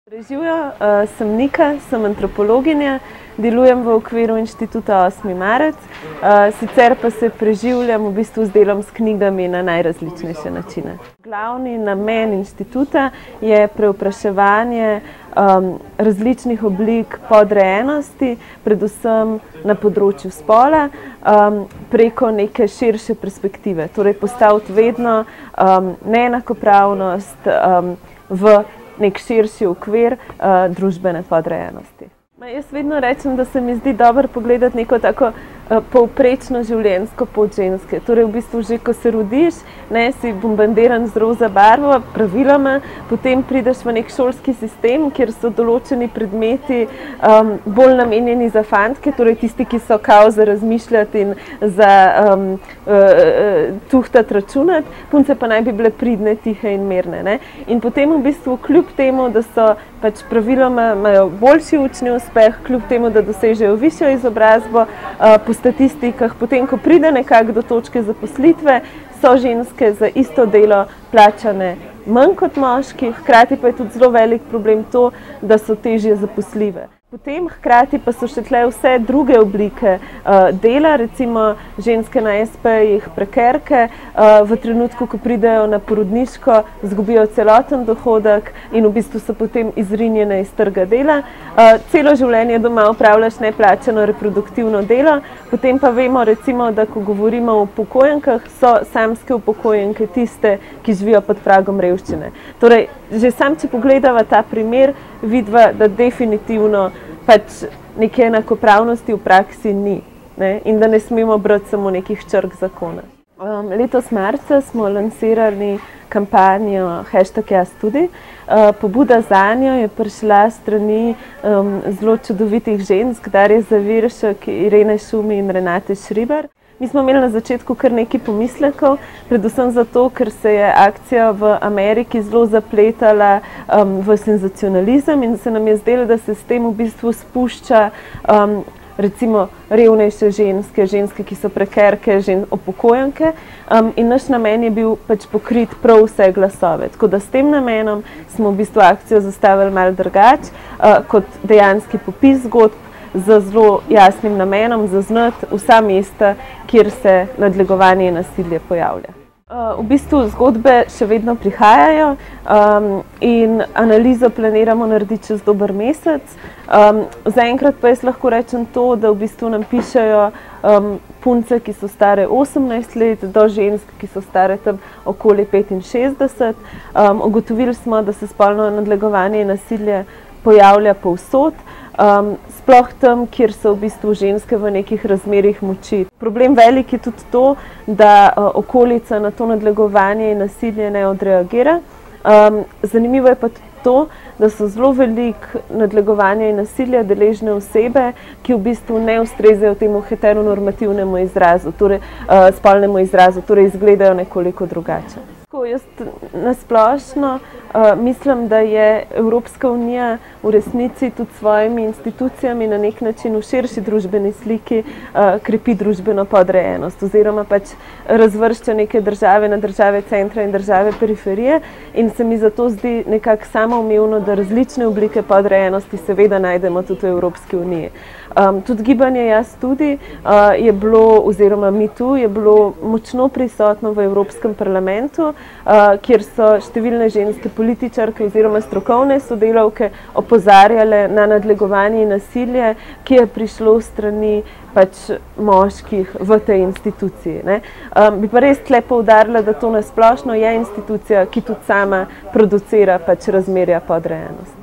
Živijo, sem Nika, sem antropologinja, delujem v okviru inštituta 8. marec, sicer pa se preživljam v bistvu z delom s knjigami na najrazličnejše načine. Glavni namen inštituta je prevpraševanje različnih oblik podrejenosti, predvsem na področju spola, preko neke širše perspektive, torej postaviti vedno neenakopravnost v nek širši okvir družbene podrejenosti. Jaz vedno rečem, da se mi zdi dobro pogledati neko tako povprečno življenjsko pot ženske. Torej v bistvu že ko se rodiš, si bombardiran z roza barvo, praviloma, potem prideš v nek šolski sistem, kjer so določeni predmeti bolj namenjeni za fantke, torej tisti, ki so kao za razmišljati in za tuhtati, računati, punce pa naj bi bile pridne, tihe in mirne. In potem v bistvu kljub temu, da so pač praviloma imajo boljši učni uspeh, kljub temu, da dosežejo višjo izobrazbo, po statistikah, potem, ko pride nekako do točke zaposlitve, so ženske za isto delo plačane manj kot moški, hkrati pa je tudi zelo velik problem to, da so težje zaposljive. Potem hkrati pa so še tle vse druge oblike dela, recimo ženske na SP-jih, prekerke, v trenutku, ko pridejo na porodniško, izgubijo celoten dohodek in v bistvu so potem izrinjene iz trga dela. Celo življenje doma opravljaš neplačano reproduktivno delo, potem pa vemo, recimo, da ko govorimo o upokojenkah, so samske upokojenke tiste, ki živijo pod pragom revščine. Torej, že sam, če pogledava ta primer, vidva, da definitivno pač neke enakopravnosti v praksi ni, in da ne smemo brati samo nekih črk zakona. Letos marca smo lansirali kampanjo #JazTudi. Pobuda zanjo je prišla strani zelo čudovitih žensk, Darje Zaviršek, Irene Šumi in Renate Šribar. Mi smo imeli na začetku kar nekaj pomislekov, predvsem zato, ker se je akcija v Ameriki zelo zapletala v senzacionalizem in se nam je zdelo, da se s tem v bistvu spušča recimo revnejše ženske, ženske, ki so prekerke, upokojenke, in naš namen je bil pač pokriti prav vse glasove. Tako da s tem namenom smo v bistvu akcijo zastavili malo drugače, kot dejanski popis zgodb, z zelo jasnim namenom zaznati vsa mesta, kjer se nadlegovanje in nasilje pojavlja. V bistvu zgodbe še vedno prihajajo in analizo planiramo narediti čez dober mesec. Zaenkrat pa jaz lahko rečem to, da v bistvu nam pišejo punce, ki so stare 18 let, do žensk, ki so stare tam okoli 65. Ugotovili smo, da se spolno nadlegovanje in nasilje pojavlja povsod, sploh tam, kjer so v bistvu ženske v nekih razmerjih moči. Problem velik je tudi to, da okolica na to nadlegovanje in nasilje ne odreagira. Zanimivo je pa tudi to, da so zelo veliko nadlegovanja in nasilja deležne osebe, ki v bistvu ne ustrezajo temu heteronormativnemu izrazu, torej spolnemu izrazu, torej izgledajo nekoliko drugače. Jaz nasplošno mislim, da je Evropska unija v resnici tudi s svojimi institucijami na nek način v širši družbeni sliki krepi družbeno podrejenost oziroma pač razvršča neke države na države centra in države periferije in se mi zato zdi nekako samoumevno, da različne oblike podrejenosti seveda najdemo tudi v Evropski uniji. Tudi gibanje JazTudi je bilo, oziroma MeToo je bilo močno prisotno v Evropskem parlamentu, kjer so številne ženske političarke oziroma strokovne sodelavke opozarjale na nadlegovanje in nasilje, ki je prišlo strani pač moških v tej instituciji. Bi pa res tle poudarila, da to nasplošno je institucija, ki tudi sama producira pač razmerja podrejenosti.